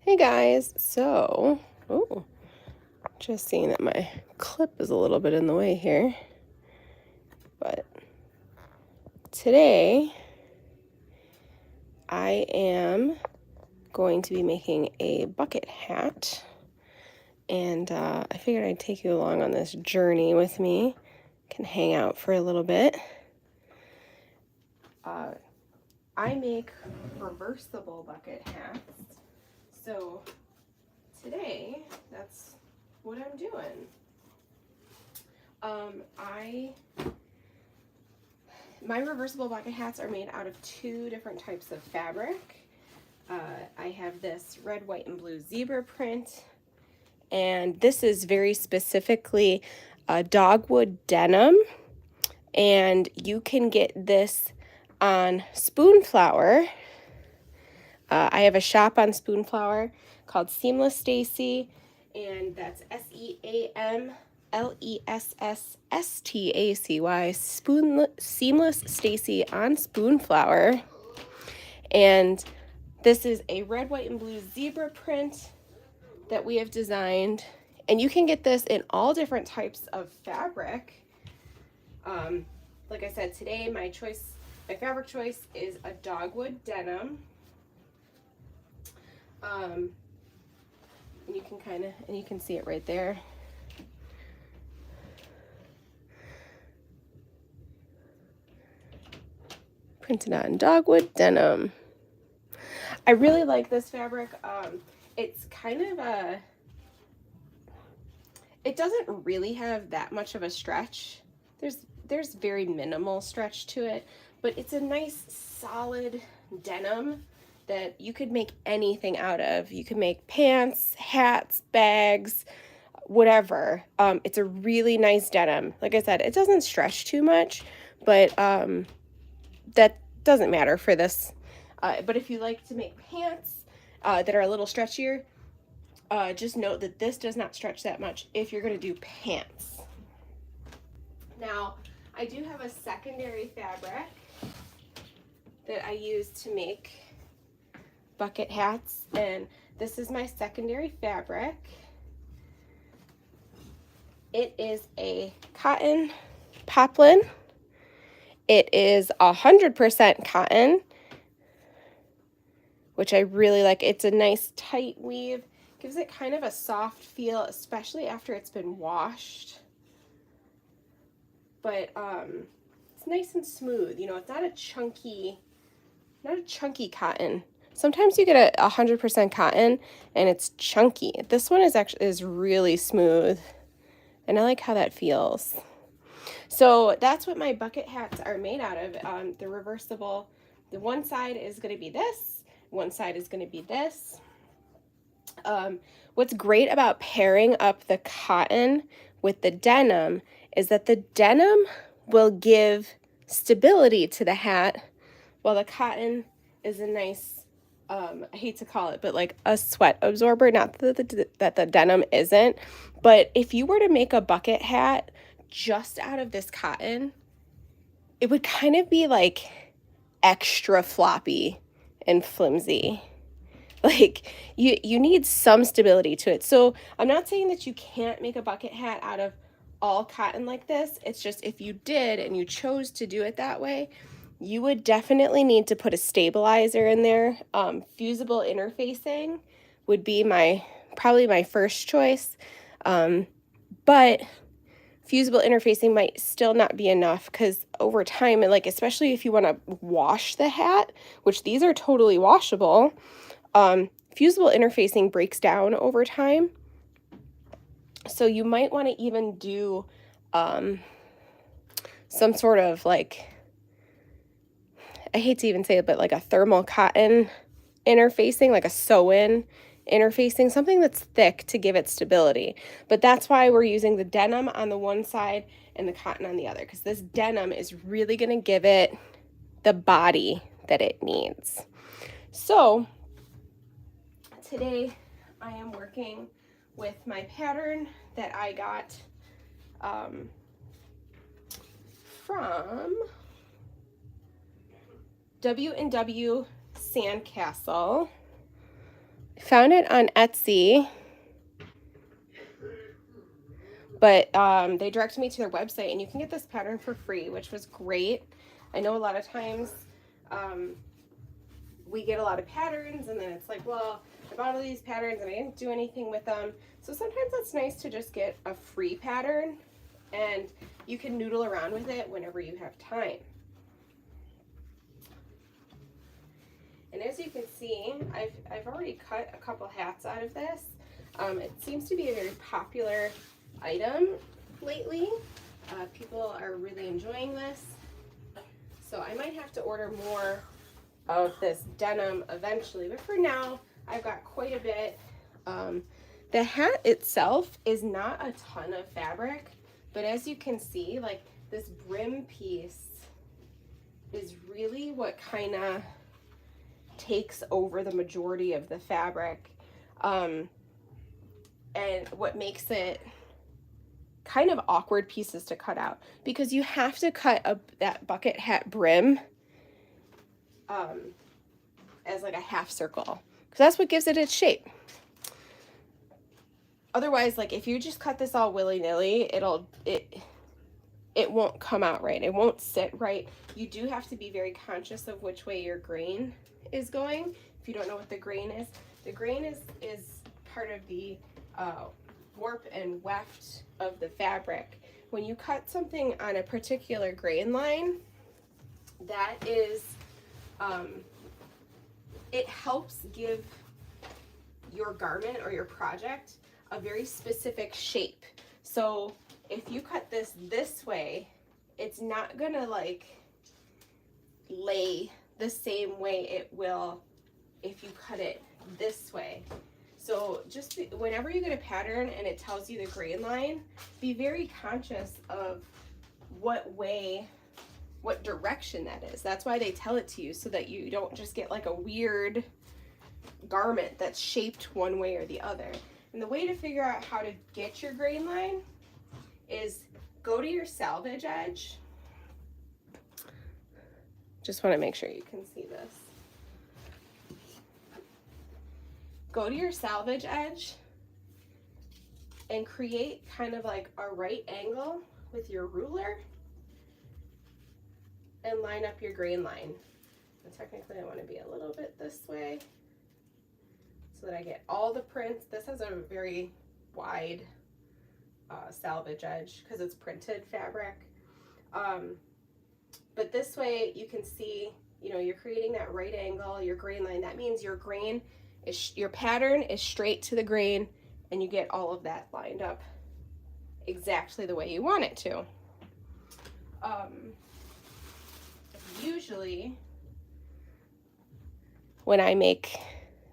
Hey guys, oh, just seeing that my clip is a little bit in the way here, but today I am going to be making a bucket hat, and I figured I'd take you along on this journey with me. Can hang out for a little bit. I make reversible bucket hats, so today that's what I'm doing. My reversible bucket hats are made out of two different types of fabric. I have this red, white, and blue zebra print, and this is very specifically dogwood denim, and you can get this on Spoonflower. I have a shop on Spoonflower called Seamless Stacy, and that's SEAMLESSSTACY, Seamless Stacy on Spoonflower. And this is a red, white, and blue zebra print that we have designed. And you can get this in all different types of fabric. Like I said, today my fabric choice is a dogwood denim. And you can see it right there. Printed on dogwood denim. I really like this fabric. It's kind of it doesn't really have that much of a stretch. There's very minimal stretch to it, but it's a nice solid denim that you could make anything out of. You could make pants, hats, bags, whatever. It's a really nice denim. Like I said, it doesn't stretch too much, but that doesn't matter for this. But if you like to make pants that are a little stretchier, just note that this does not stretch that much if you're going to do pants. Now, I do have a secondary fabric that I use to make bucket hats, and this is my secondary fabric. It is a cotton poplin. It is 100% cotton, which I really like. It's a nice tight weave. Gives it kind of a soft feel, especially after it's been washed. But it's nice and smooth. You know, it's not a chunky cotton. Sometimes you get a 100% cotton and it's chunky. This one is really smooth, and I like how that feels. So that's what my bucket hats are made out of. They're reversible. The one side is going to be this. One side is going to be this. What's great about pairing up the cotton with the denim is that the denim will give stability to the hat, while the cotton is a nice, I hate to call it, but like a sweat absorber. Not that the denim isn't, but if you were to make a bucket hat just out of this cotton, it would kind of be like extra floppy and flimsy. Like you need some stability to it. So I'm not saying that you can't make a bucket hat out of all cotton like this. It's just if you did and you chose to do it that way, you would definitely need to put a stabilizer in there. Fusible interfacing would be probably my first choice. But fusible interfacing might still not be enough, because over time, like especially if you want to wash the hat, which these are totally washable, fusible interfacing breaks down over time. So you might want to even do some sort of, like, I hate to even say it, but like a thermal cotton interfacing, like a sew-in interfacing, something that's thick to give it stability. But that's why we're using the denim on the one side and the cotton on the other, because this denim is really going to give it the body that it needs. So today I am working with my pattern that I got from W&W Sandcastle. Found it on Etsy, but they directed me to their website, and you can get this pattern for free, which was great. I know a lot of times we get a lot of patterns, and then it's like, well, I bought all these patterns and I didn't do anything with them. So sometimes it's nice to just get a free pattern, and you can noodle around with it whenever you have time. And as you can see, I've already cut a couple hats out of this. It seems to be a very popular item lately. People are really enjoying this. So I might have to order more of this denim eventually, but for now, I've got quite a bit. The hat itself is not a ton of fabric, but as you can see, like this brim piece is really what kind of takes over the majority of the fabric, and what makes it kind of awkward pieces to cut out, because you have to cut that bucket hat brim as like a half circle, because that's what gives it its shape. Otherwise, like if you just cut this all willy-nilly, it won't come out right. It won't sit right. You do have to be very conscious of which way your grain is going. If you don't know what the grain is part of the warp and weft of the fabric. When you cut something on a particular grain line, that is, it helps give your garment or your project a very specific shape. So if you cut this way, it's not gonna like lay the same way it will if you cut it this way. So just whenever you get a pattern and it tells you the grain line, be very conscious of what direction that is. That's why they tell it to you, so that you don't just get like a weird garment that's shaped one way or the other. And the way to figure out how to get your grain line is go to your salvage edge. Just want to make sure you can see this. Go to your salvage edge and create kind of like a right angle with your ruler and line up your grain line. And technically I want to be a little bit this way so that I get all the prints. This has a very wide salvage edge because it's printed fabric. But this way you can see, you know, you're creating that right angle, your grain line. That means your grain is, your pattern is straight to the grain, and you get all of that lined up exactly the way you want it to. Usually when I make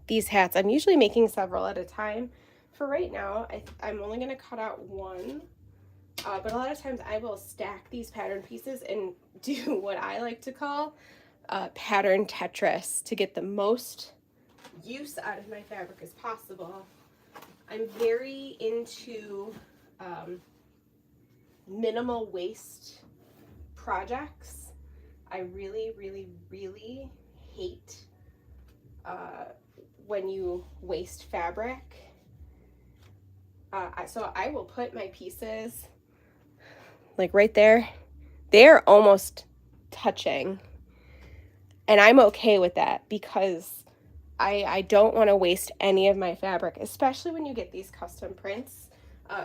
these hats, I'm usually making several at a time. For right now, I'm only going to cut out one, but a lot of times I will stack these pattern pieces and do what I like to call pattern Tetris to get the most use out of my fabric as possible. I'm very into minimal waste projects. I really, really, really hate when you waste fabric. So I will put my pieces like right there. They're almost touching. And I'm okay with that because I don't want to waste any of my fabric, especially when you get these custom prints,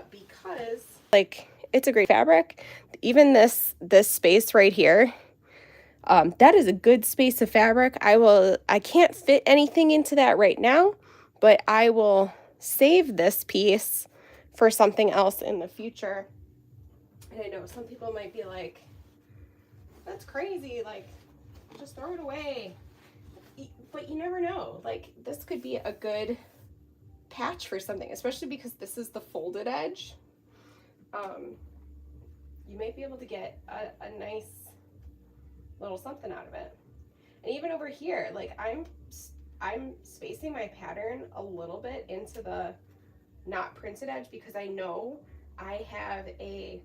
because like it's a great fabric. Even this space right here, that is a good space of fabric. I can't fit anything into that right now, but I will save this piece for something else in the future. And I know some people might be like, that's crazy, like just throw it away. But you never know, like this could be a good patch for something, especially because this is the folded edge. You might be able to get a nice little something out of it. And even over here, like I'm spacing my pattern a little bit into the not printed edge because I know I have a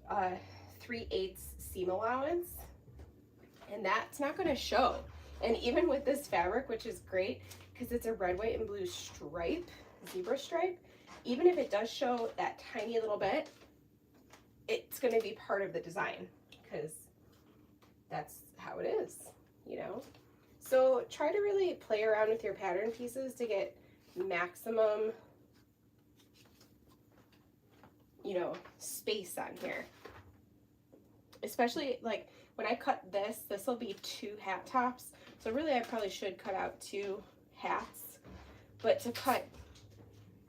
3/8 seam allowance, and that's not going to show. And even with this fabric, which is great, because it's a red, white, and blue stripe, zebra stripe, even if it does show that tiny little bit, it's going to be part of the design because that's how it is, you know? So try to really play around with your pattern pieces to get maximum, you know, space on here. Especially like when I cut this, this will be 2 hat tops. So really I probably should cut out 2 hats, but to cut,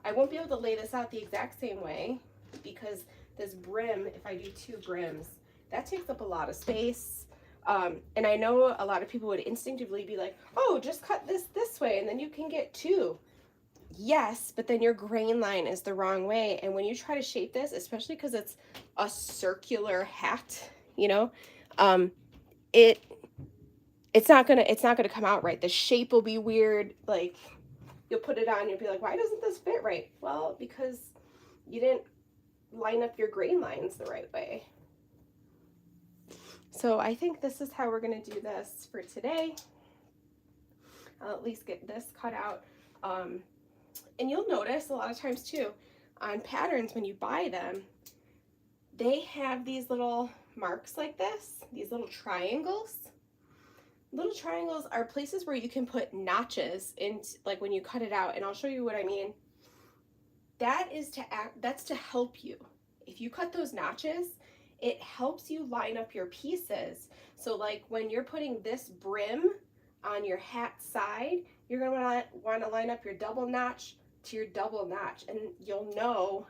I won't be able to lay this out the exact same way because this brim, if I do 2 brims, that takes up a lot of space. And I know a lot of people would instinctively be like, oh, just cut this way and then you can get 2. Yes, but then your grain line is the wrong way. And when you try to shape this, especially because it's a circular hat, you know, it's not gonna come out right. The shape will be weird. Like you'll put it on, you'll be like, why doesn't this fit right? Well, because you didn't line up your grain lines the right way. So I think this is how we're gonna do this for today. I'll at least get this cut out. And you'll notice a lot of times too, on patterns when you buy them, they have these little marks like this, these little triangles. Little triangles are places where you can put notches in, like when you cut it out, and I'll show you what I mean. That's to help you. If you cut those notches, it helps you line up your pieces. So like when you're putting this brim on your hat side, you're gonna want to line up your double notch to your double notch, and you'll know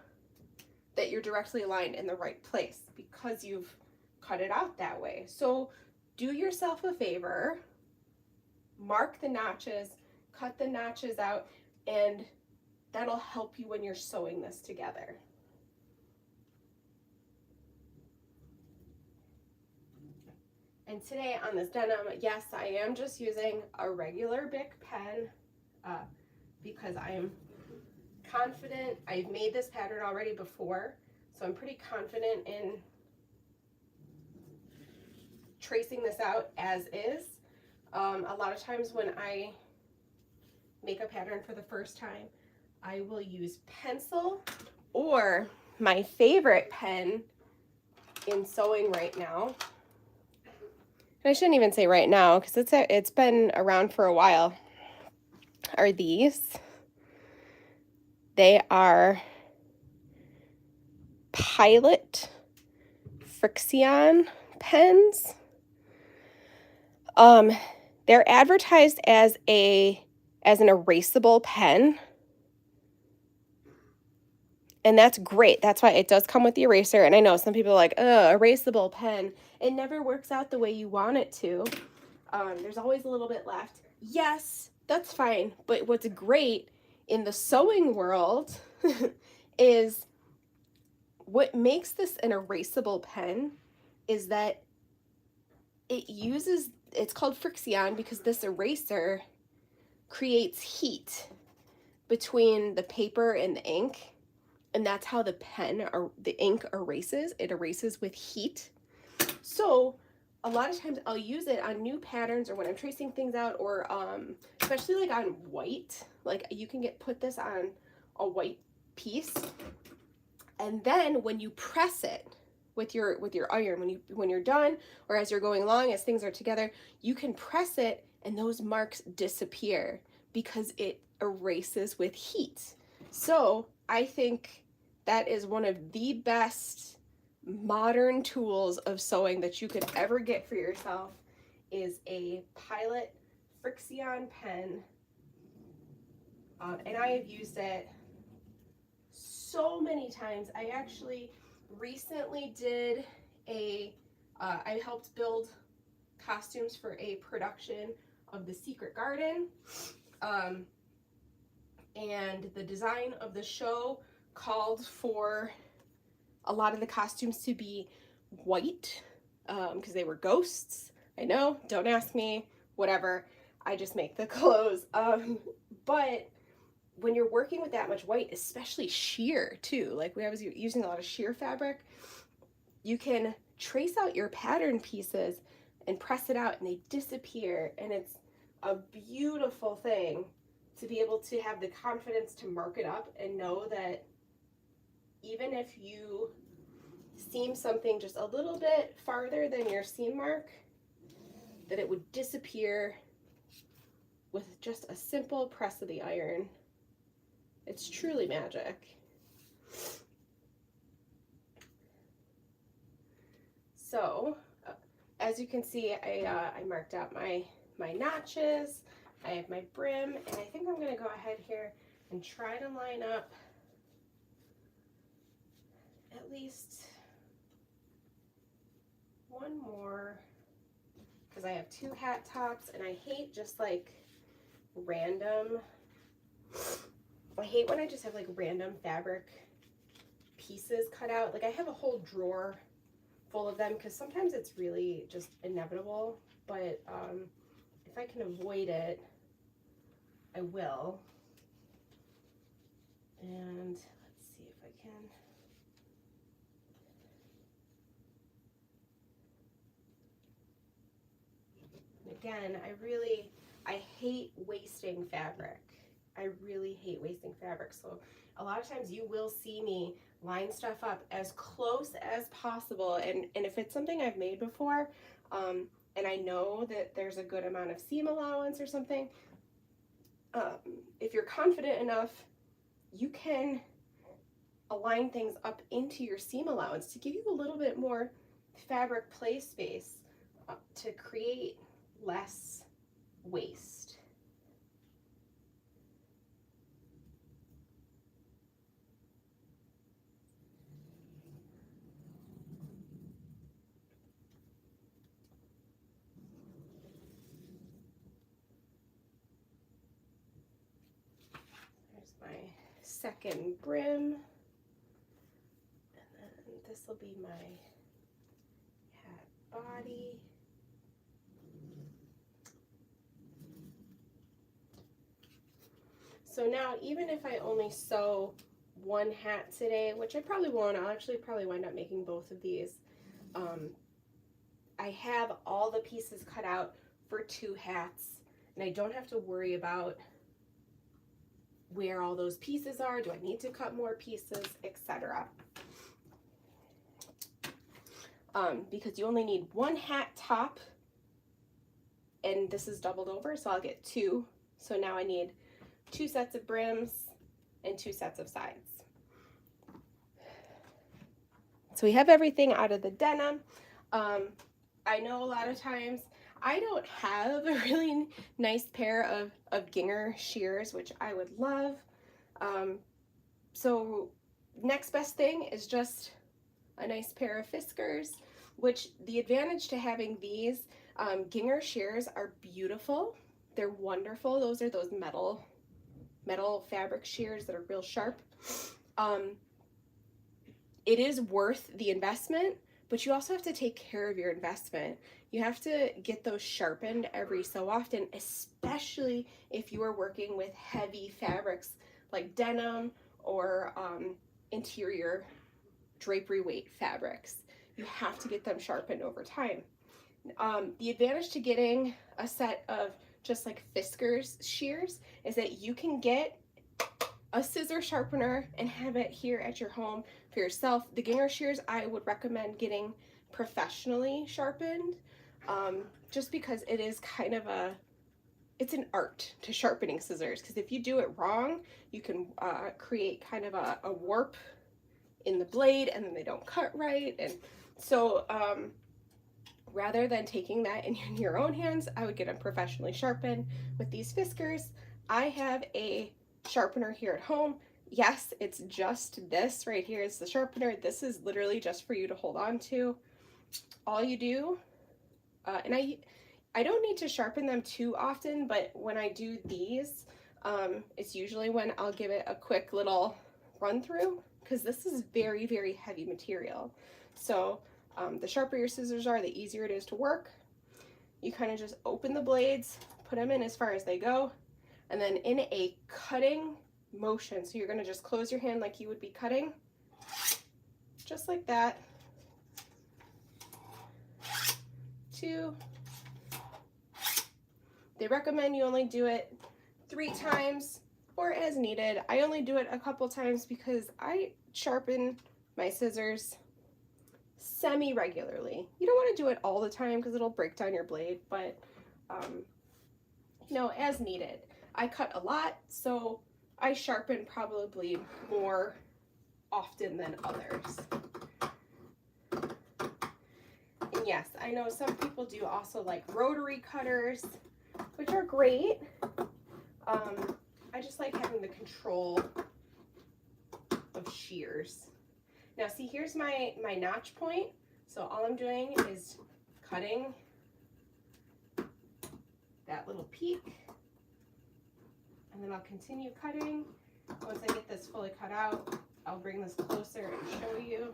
that you're directly aligned in the right place because you've cut it out that way. So do yourself a favor, mark the notches, cut the notches out, and that'll help you when you're sewing this together. And today on this denim, yes, I am just using a regular Bic pen because I am confident. I've made this pattern already before, so I'm pretty confident in tracing this out as is. A lot of times when I make a pattern for the first time, I will use pencil, or my favorite pen in sewing right now. I shouldn't even say right now because it's been around for a while. Are these? They are Pilot Frixion pens. They're advertised as an erasable pen. And that's great. That's why it does come with the eraser. And I know some people are like, erasable pen. It never works out the way you want it to. There's always a little bit left. Yes, that's fine. But what's great in the sewing world is what makes this an erasable pen is that it's called Frixion because this eraser creates heat between the paper and the ink. And that's how the pen or the ink erases. It erases with heat. So a lot of times I'll use it on new patterns or when I'm tracing things out, or especially like on white. Like you can put this on a white piece, and then when you press it with your iron, when you're done or as you're going along, as things are together, you can press it and those marks disappear because it erases with heat. So I think that is one of the best modern tools of sewing that you could ever get for yourself, is a Pilot Frixion pen. And I have used it so many times. I actually recently did I helped build costumes for a production of The Secret Garden. And the design of the show called for a lot of the costumes to be white because they were ghosts. I know, don't ask me, whatever. I just make the clothes. But when you're working with that much white, especially sheer too, like I was using a lot of sheer fabric, you can trace out your pattern pieces and press it out and they disappear, and it's a beautiful thing to be able to have the confidence to mark it up and know that even if you seam something just a little bit farther than your seam mark, that it would disappear with just a simple press of the iron. It's truly magic. So, as you can see, I marked out my notches. I have my brim, and I think I'm going to go ahead here and try to line up at least one more, because I have 2 hat tops, and I hate just like random, I hate when I just have like random fabric pieces cut out. Like I have a whole drawer full of them because sometimes it's really just inevitable, but if I can avoid it, I will. And let's see if I can. Again, I hate wasting fabric. I really hate wasting fabric. So a lot of times you will see me line stuff up as close as possible. And if it's something I've made before, and I know that there's a good amount of seam allowance or something, if you're confident enough, you can align things up into your seam allowance to give you a little bit more fabric play space to create less waste. There's my second brim, and then this will be my hat body. So now, even if I only sew one hat today, which I probably won't, I'll actually probably wind up making both of these. I have all the pieces cut out for 2 hats, and I don't have to worry about where all those pieces are. Do I need to cut more pieces, etc. Because you only need 1 hat top, and this is doubled over, so I'll get 2. So now I need 2 sets of brims and 2 sets of sides. So we have everything out of the denim. I know a lot of times I don't have a really nice pair of Gingher shears, which I would love. So next best thing is just a nice pair of Fiskars, which the advantage to having these Gingher shears are beautiful. They're wonderful. Those are those metal fabric shears that are real sharp. It is worth the investment, but you also have to take care of your investment. You have to get those sharpened every so often, especially if you are working with heavy fabrics like denim or interior drapery weight fabrics. You have to get them sharpened over time. The advantage to getting a set of just like Fiskars shears is that you can get a scissor sharpener and have it here at your home for yourself. The Gingher shears I would recommend getting professionally sharpened, just because it is kind of it's an art to sharpening scissors, because if you do it wrong, you can create kind of a warp in the blade, and then they don't cut right. And so rather than taking that in your own hands, I would get them professionally sharpened with these Fiskars. I have a sharpener here at home. Yes, it's just this right here is the sharpener. This is literally just for you to hold on to. All you do, and I don't need to sharpen them too often, but when I do these, it's usually when I'll give it a quick little run through, because this is very, very heavy material. So the sharper your scissors are, the easier it is to work. You kind of just open the blades, put them in as far as they go, and then in a cutting motion, so you're going to just close your hand like you would be cutting, just like that. 2. They recommend you only do it 3 times or as needed. I only do it a couple times because I sharpen my scissors semi-regularly. You don't want to do it all the time because it'll break down your blade, but you know, as needed. I cut a lot, so I sharpen probably more often than others. And yes, I know some people do also like rotary cutters, which are great. I just like having the control of shears. Now see, here's my notch point. So all I'm doing is cutting that little peak, and then I'll continue cutting. Once I get this fully cut out, I'll bring this closer and show you.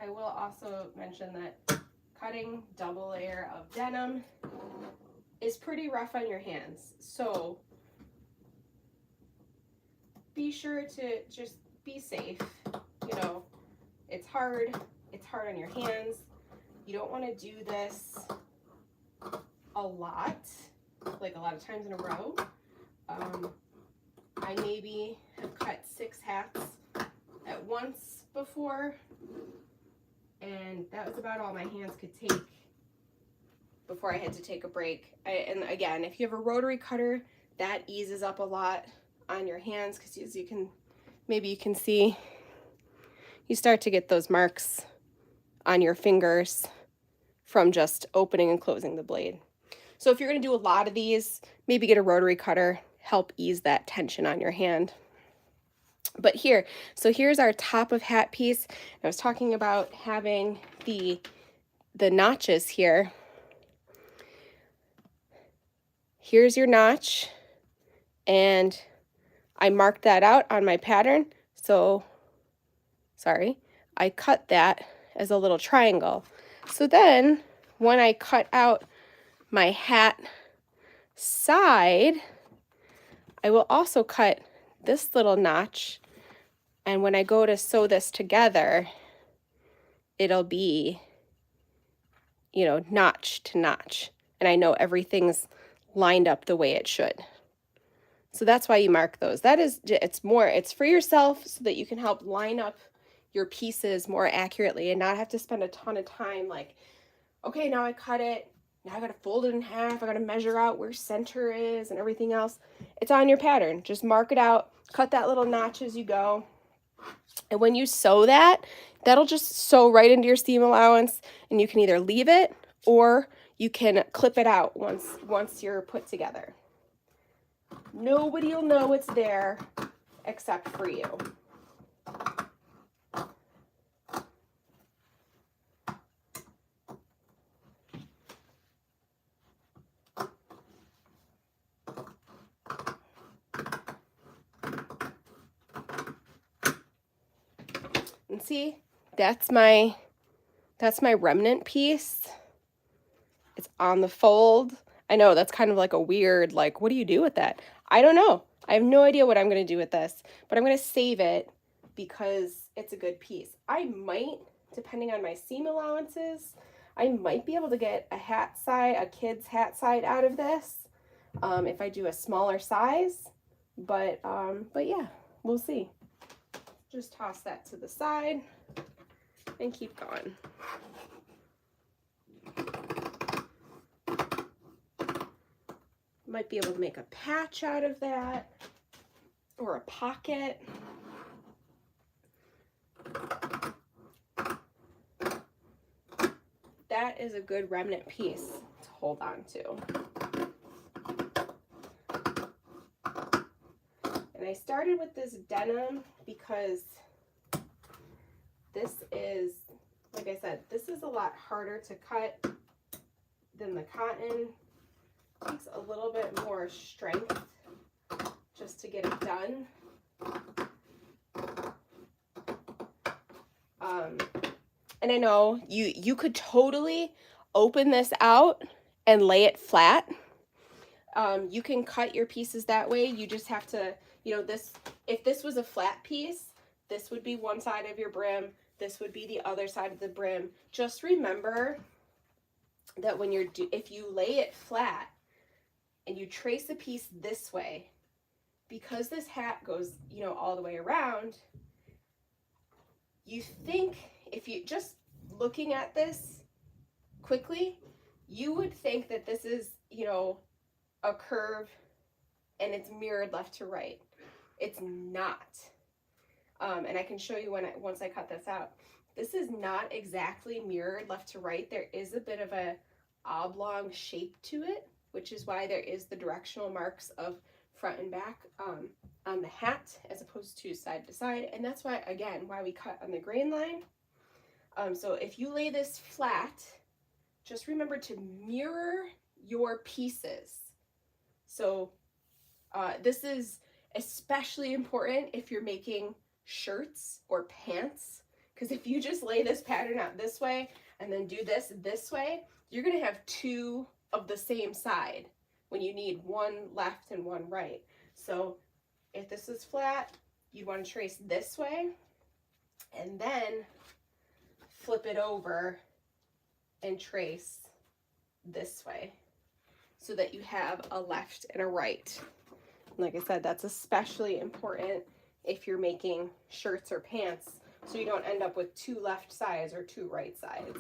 I will also mention that cutting double layer of denim is pretty rough on your hands, so be sure to just be safe. You know, it's hard on your hands. You don't want to do this a lot, like a lot of times in a row. I maybe have cut 6 hats at once before, and that was about all my hands could take before I had to take a break. And again, if you have a rotary cutter, that eases up a lot on your hands, because as you can, maybe you can see, you start to get those marks on your fingers from just opening and closing the blade. So if you're going to do a lot of these, maybe get a rotary cutter, help ease that tension on your hand. But here, so here's our top of hat piece. I was talking about having the notches here. Here's your notch, and I marked that out on my pattern. So, sorry, I cut that as a little triangle. So then when I cut out my hat side, I will also cut this little notch, and when I go to sew this together, it'll be, you know, notch to notch, and I know everything's lined up the way it should. So that's why you mark those. That is, it's for yourself so that you can help line up your pieces more accurately and not have to spend a ton of time like, okay, now I cut it, now I gotta fold it in half, I gotta measure out where center is and everything else. It's on your pattern. Just mark it out, cut that little notch as you go. And when you sew that, that'll just sew right into your seam allowance, and you can either leave it or you can clip it out once you're put together. Nobody will know it's there except for you. And see, that's my remnant piece. It's on the fold. I know that's kind of like a weird, like, what do you do with that? I don't know. I have no idea what I'm going to do with this, but I'm going to save it because it's a good piece. I might, depending on my seam allowances, I might be able to get a hat side, a kid's hat side out of this if I do a smaller size, but yeah, we'll see. Just toss that to the side and keep going. Might be able to make a patch out of that or a pocket. That is a good remnant piece to hold on to. And I started with this denim because this is, like I said, this is a lot harder to cut than the cotton. It takes a little bit more strength just to get it done. And I know you could totally open this out and lay it flat. You can cut your pieces that way. You just have to, you know, if this was a flat piece, This would be one side of your brim. This would be the other side of the brim. Just remember that when if you lay it flat and you trace the piece this way, because this hat goes, you know, all the way around, you think, if you just looking at this quickly, you would think that this is, you know, a curve and it's mirrored left to right. It's not. And I can show you once I cut this out. This is not exactly mirrored left to right. There is a bit of a oblong shape to it, which is why there is the directional marks of front and back on the hat as opposed to side to side. And that's why, again, why we cut on the grain line. So if you lay this flat, just remember to mirror your pieces. So this is especially important if you're making shirts or pants, because if you just lay this pattern out this way and then do this way, you're going to have two of the same side when you need one left and one right. So if this is flat, you'd want to trace this way and then flip it over and trace this way so that you have a left and a right. Like I said, that's especially important if you're making shirts or pants, so you don't end up with two left sides or two right sides.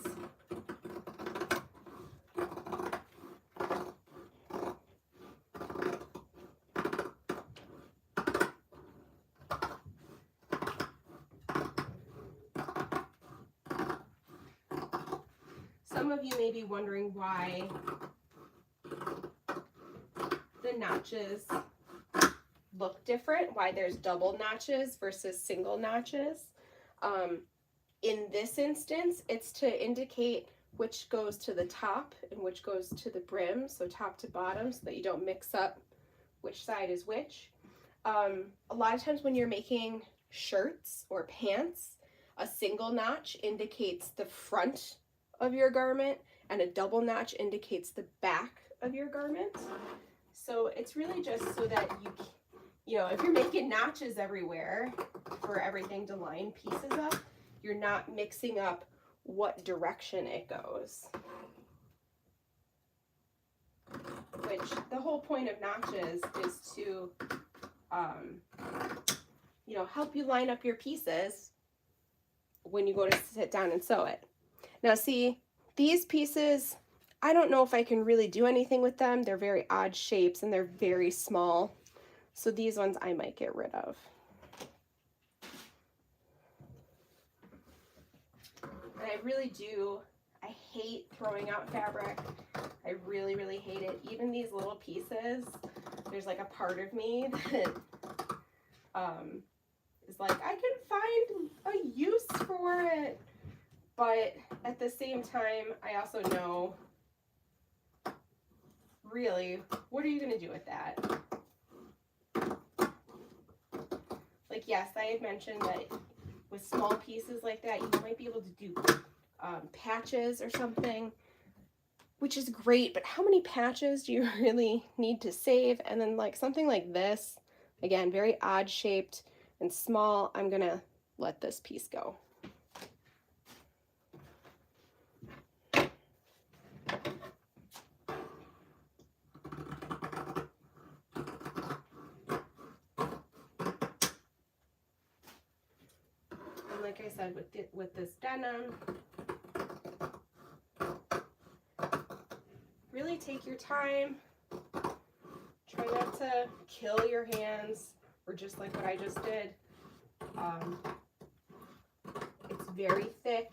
Some of you may be wondering why the notches look different, why there's double notches versus single notches. In this instance, it's to indicate which goes to the top and which goes to the brim, so top to bottom, so that you don't mix up which side is which. A lot of times when you're making shirts or pants, a single notch indicates the front of your garment and a double notch indicates the back of your garment. So it's really just so that you know, if you're making notches everywhere for everything to line pieces up, you're not mixing up what direction it goes. Which the whole point of notches is to, you know, help you line up your pieces when you go to sit down and sew it. Now see, these pieces, I don't know if I can really do anything with them. They're very odd shapes and they're very small. So these ones I might get rid of. And I really do, I hate throwing out fabric. I really, really hate it. Even these little pieces, there's like a part of me that is like, I can find a use for it. But at the same time, I also know, really, what are you going to do with that? Like, yes, I had mentioned that with small pieces like that, you might be able to do patches or something, which is great, but how many patches do you really need to save? And then like something like this, again, very odd shaped and small, I'm going to let this piece go. Like I said, with this denim, really take your time. Try not to kill your hands, or just like what I just did. It's very thick,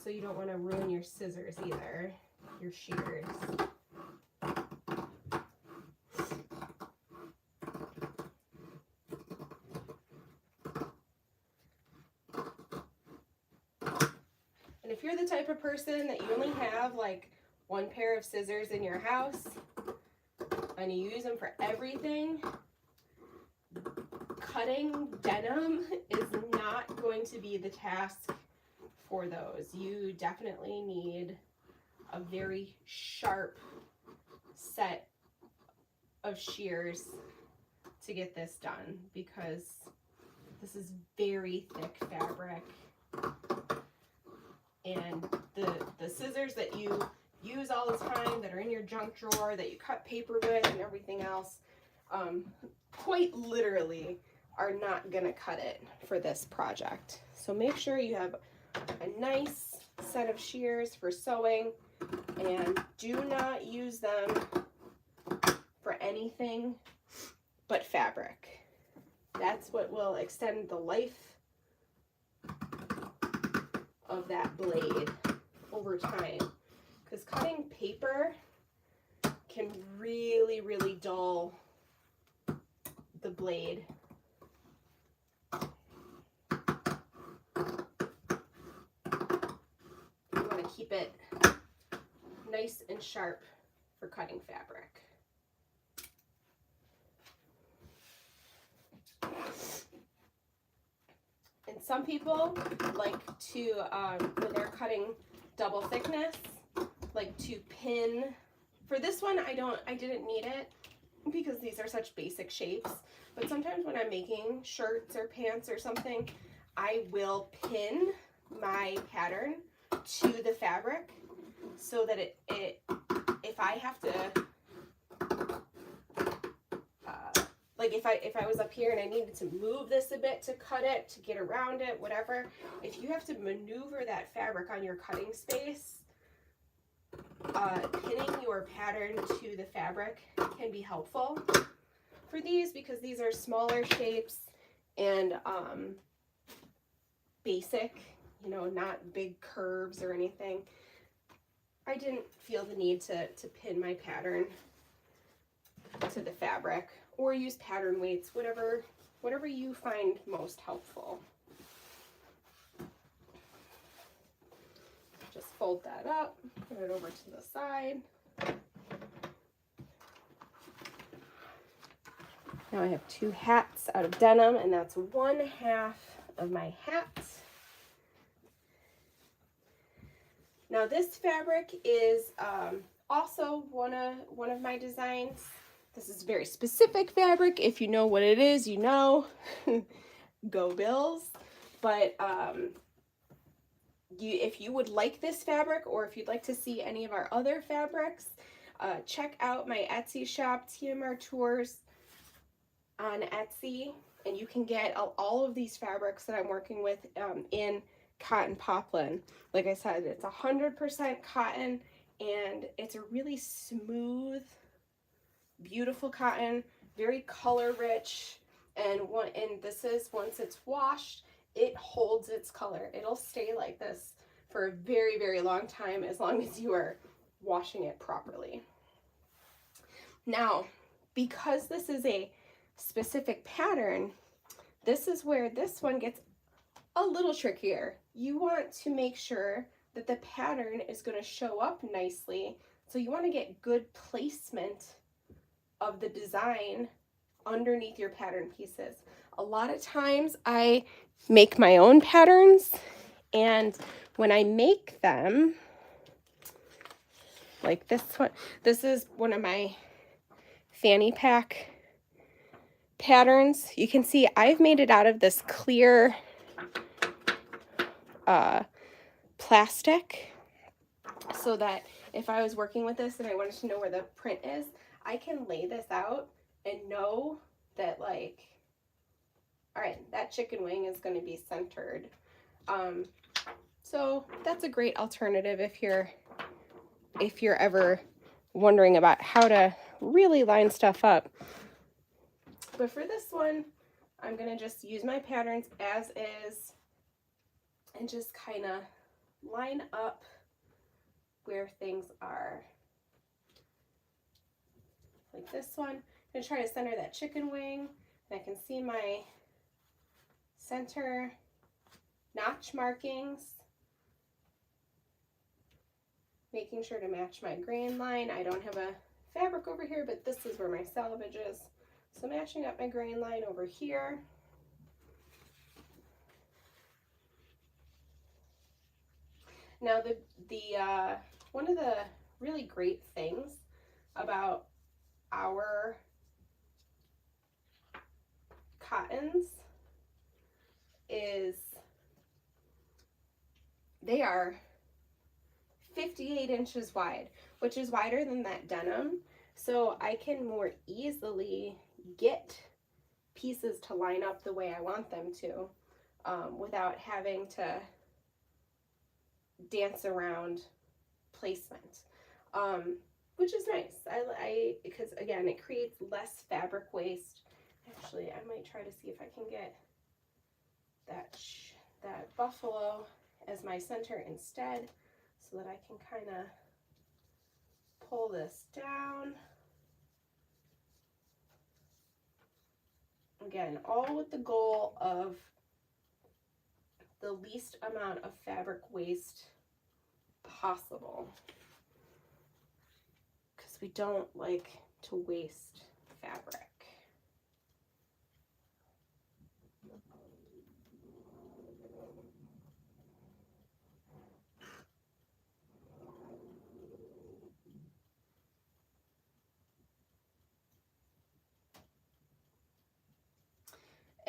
so you don't want to ruin your scissors either, your shears. And if you're the type of person that you only have like one pair of scissors in your house and you use them for everything, cutting denim is not going to be the task for those. You definitely need a very sharp set of shears to get this done, because This is very thick fabric. And the scissors that you use all the time, that are in your junk drawer, that you cut paper with and everything else, quite literally are not gonna cut it for this project. So make sure you have a nice set of shears for sewing, and do not use them for anything but fabric. That's what will extend the life of that blade over time, because cutting paper can really, really dull the blade. You want to keep it nice and sharp for cutting fabric. And some people like to, when they're cutting double thickness, like to pin. For this one, I didn't need it because these are such basic shapes. But sometimes when I'm making shirts or pants or something, I will pin my pattern to the fabric so that if I have to, like if I was up here and I needed to move this a bit to cut it, to get around it, whatever, if you have to maneuver that fabric on your cutting space, pinning your pattern to the fabric can be helpful for these, because these are smaller shapes and basic, you know, not big curves or anything. I didn't feel the need to pin my pattern to the fabric, or use pattern weights, whatever you find most helpful. Just fold that up, put it over to the side. Now I have 2 hats out of denim, and that's 1/2 of my hat. Now this fabric is also one of my designs. This is very specific fabric. If you know what it is, you know. Go Bills. But if you would like this fabric, or if you'd like to see any of our other fabrics, check out my Etsy shop, TMR Tours, on Etsy, and you can get all of these fabrics that I'm working with in cotton poplin. Like I said, it's 100% cotton, and it's a really smooth, beautiful cotton, very color rich, and this is, once it's washed, it holds its color. It'll stay like this for a very, very long time, as long as you are washing it properly. Now, because this is a specific pattern, this is where this one gets a little trickier. You want to make sure that the pattern is going to show up nicely, so you want to get good placement of the design underneath your pattern pieces. A lot of times I make my own patterns, and when I make them, like this one, this is one of my fanny pack patterns. You can see I've made it out of this clear plastic, so that if I was working with this and I wanted to know where the print is, I can lay this out and know that, like, all right, that chicken wing is going to be centered. So that's a great alternative if you're ever wondering about how to really line stuff up. But for this one, I'm going to just use my patterns as is and just kind of line up where things are. Like this one, I'm going to try to center that chicken wing, and I can see my center notch markings, making sure to match my grain line. I don't have a fabric over here, but this is where my selvage is. So matching up my grain line over here. Now the one of the really great things about our cottons they are 58 inches wide, which is wider than that denim. So I can more easily get pieces to line up the way I want them to, without having to dance around placement, which is nice. Because again, it creates less fabric waste. Actually, I might try to see if I can get that buffalo as my center instead, so that I can kind of pull this down. Again, all with the goal of the least amount of fabric waste possible, because we don't like to waste fabric.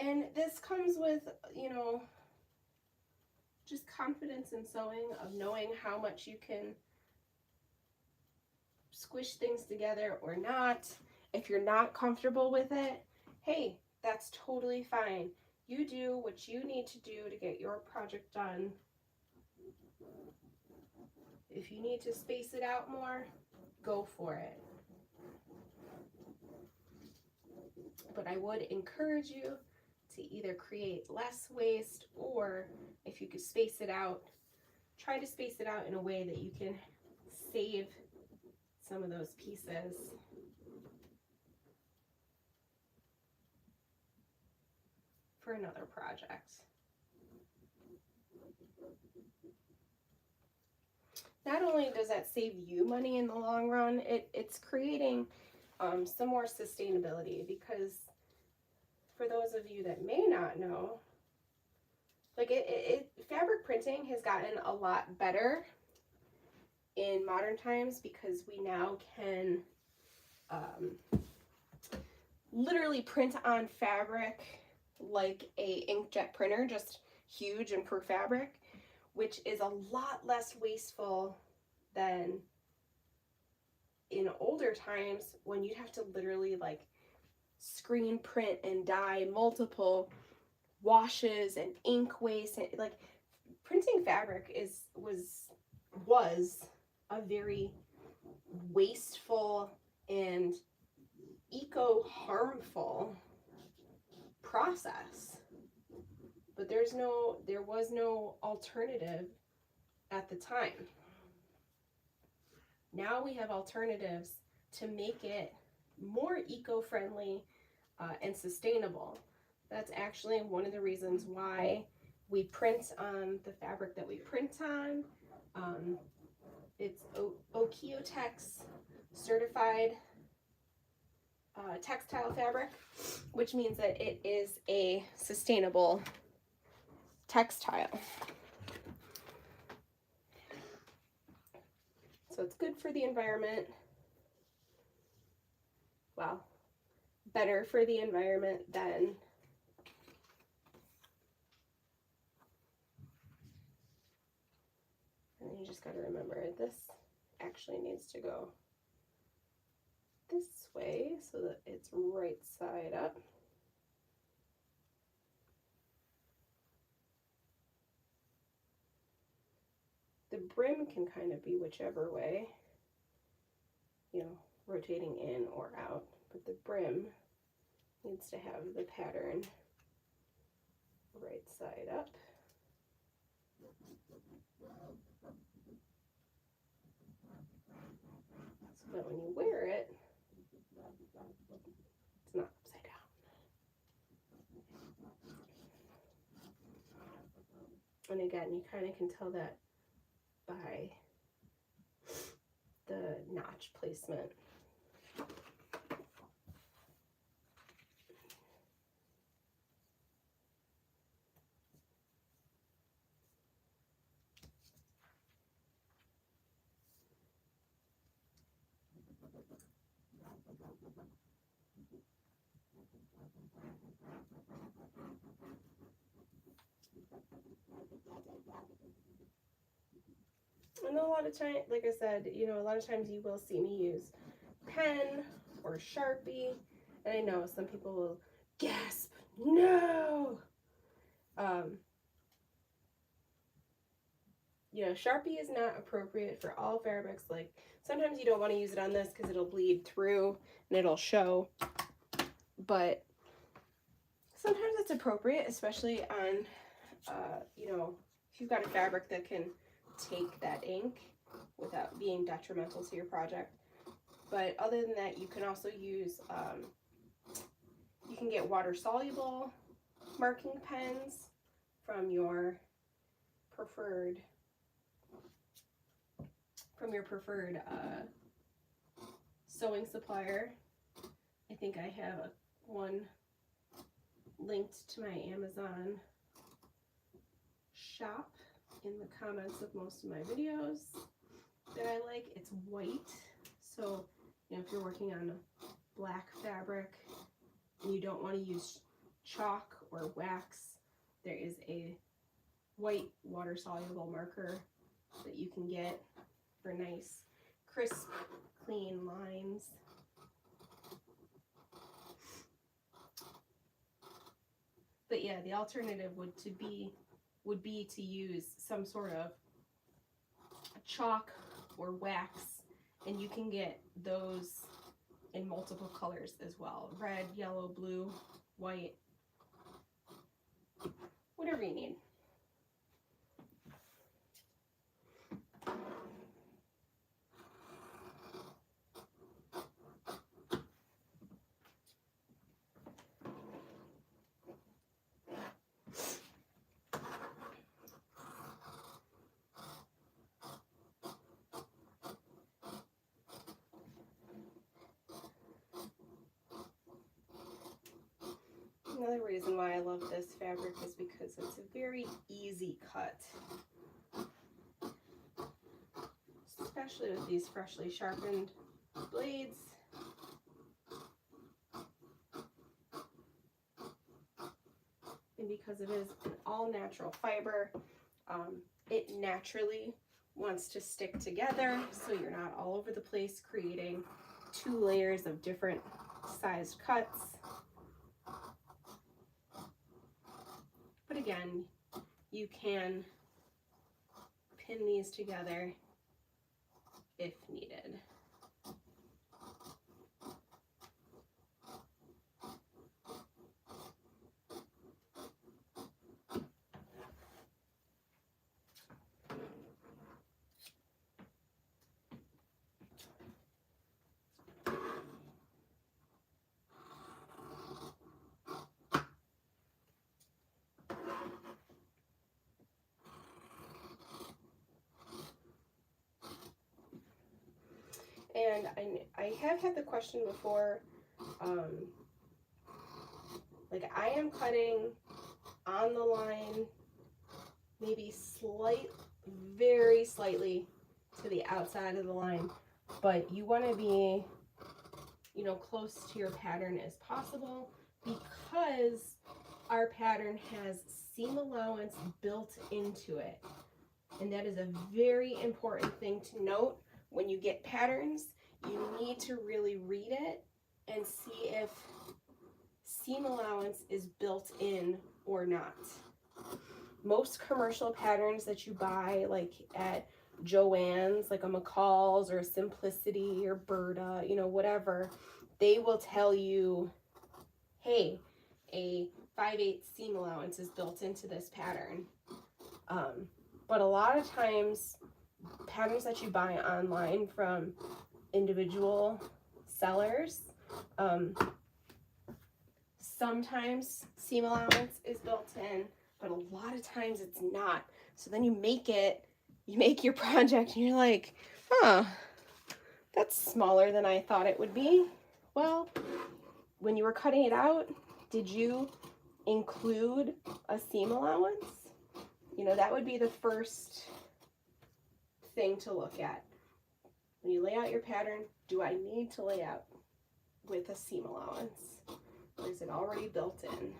And this comes with, you know, just confidence in sewing, of knowing how much you can squish things together or not. If you're not comfortable with it, hey, that's totally fine. You do what you need to do to get your project done. If you need to space it out more, go for it. But I would encourage you to either create less waste, or if you could space it out, try to space it out in a way that you can save some of those pieces for another project. Not only does that save you money in the long run, it's creating some more sustainability, because for those of you that may not know, like fabric printing has gotten a lot better in modern times, because we now can literally print on fabric like a inkjet printer, just huge and per fabric, which is a lot less wasteful than in older times, when you'd have to literally like screen print and dye multiple washes and ink waste. And like, printing fabric was a very wasteful and eco-harmful process, but there was no alternative at the time. Now we have alternatives to make it more eco-friendly and sustainable. That's actually one of the reasons why we print on the fabric that we print on. It's OEKO-TEX certified textile fabric, which means that it is a sustainable textile. So it's good for the environment. Well, better for the environment than and you just got to remember, this actually needs to go this way so that it's right side up. The brim can kind of be whichever way, you know, rotating in or out, but the brim needs to have the pattern right side up. So that when you wear it, it's not upside down. And again, you kind of can tell that by the notch placement. And a lot of times, like I said, you know, a lot of times you will see me use pen or Sharpie. And I know some people will gasp, no! You know, Sharpie is not appropriate for all fabrics. Like, sometimes you don't want to use it on this because it'll bleed through and it'll show. But sometimes it's appropriate, especially on, you know, if you've got a fabric that can take that ink without being detrimental to your project. But other than that, you can also use, you can get water-soluble marking pens from your preferred sewing supplier. I think I have one linked to my Amazon shop in the comments of most of my videos that I like. It's white, so you know, if you're working on a black fabric and you don't want to use chalk or wax, there is a white water-soluble marker that you can get for nice, crisp, clean lines. But yeah, the alternative would be to use some sort of chalk or wax, and you can get those in multiple colors as well: red, yellow, blue, white, whatever you need. Another reason why I love this fabric is because it's a very easy cut, especially with these freshly sharpened blades. And because it is an all-natural fiber, it naturally wants to stick together, so you're not all over the place creating 2 layers of different sized cuts. But again, you can pin these together if needed. And I have had the question before, like I am cutting on the line, maybe very slightly to the outside of the line, but you want to be, you know, close to your pattern as possible, because our pattern has seam allowance built into it. And that is a very important thing to note. When you get patterns, you need to really read it and see if seam allowance is built in or not. Most commercial patterns that you buy, like at Joann's, like a McCall's or a Simplicity or Berta, you know, whatever, they will tell you, hey, a 5/8 seam allowance is built into this pattern. But a lot of times, patterns that you buy online from individual sellers, sometimes seam allowance is built in, but a lot of times it's not. So then you make your project and you're like, huh, that's smaller than I thought it would be. Well, when you were cutting it out, did you include a seam allowance? You know, that would be the first thing to look at. When you lay out your pattern, do I need to lay out with a seam allowance? Or is it already built in?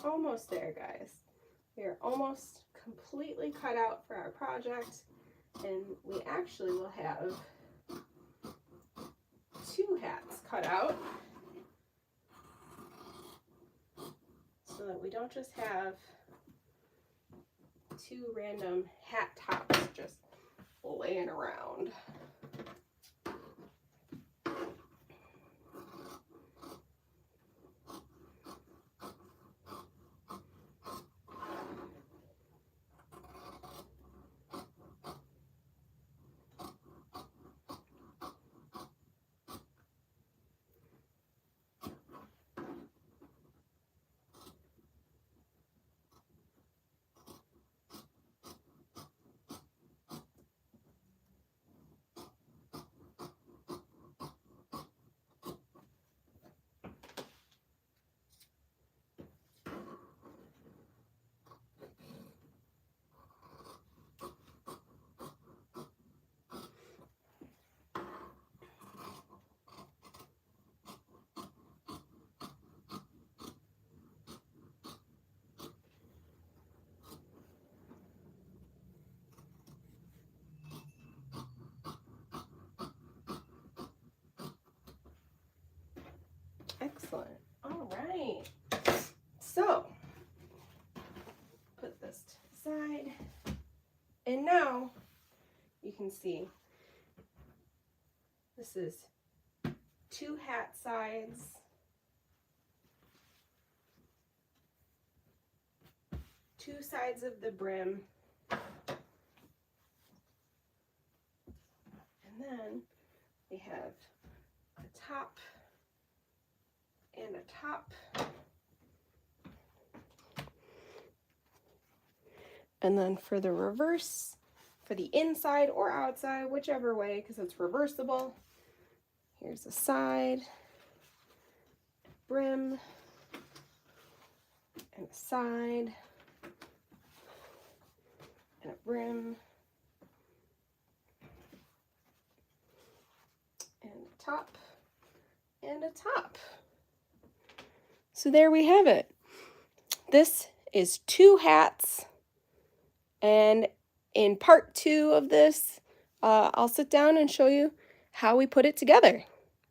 almost there, guys. We are almost completely cut out for our project, and we actually will have 2 hats cut out so that we don't just have 2 random hat tops just laying around. Excellent. All right. So, put this to the side. And now you can see this is 2 hat sides. 2 sides of the brim. And then we have a top and a top. And then for the reverse, for the inside or outside, whichever way, because it's reversible, here's a side, brim, and a side, and a brim, and a top, and a top. So there we have it. This is 2 hats, and in part 2 of this, I'll sit down and show you how we put it together.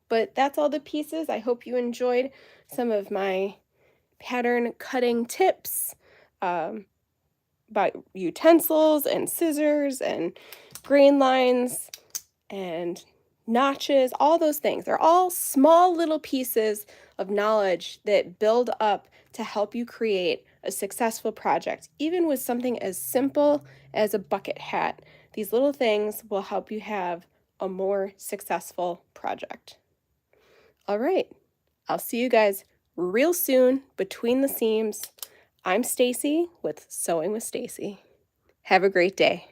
But that's all the pieces. I hope you enjoyed some of my pattern cutting tips about utensils and scissors and grain lines and notches, all those things. They're all small little pieces of knowledge that build up to help you create a successful project. Even with something as simple as a bucket hat, these little things will help you have a more successful project. All right, I'll see you guys real soon between the seams. I'm Stacy with Sewing with Stacy. Have a great day.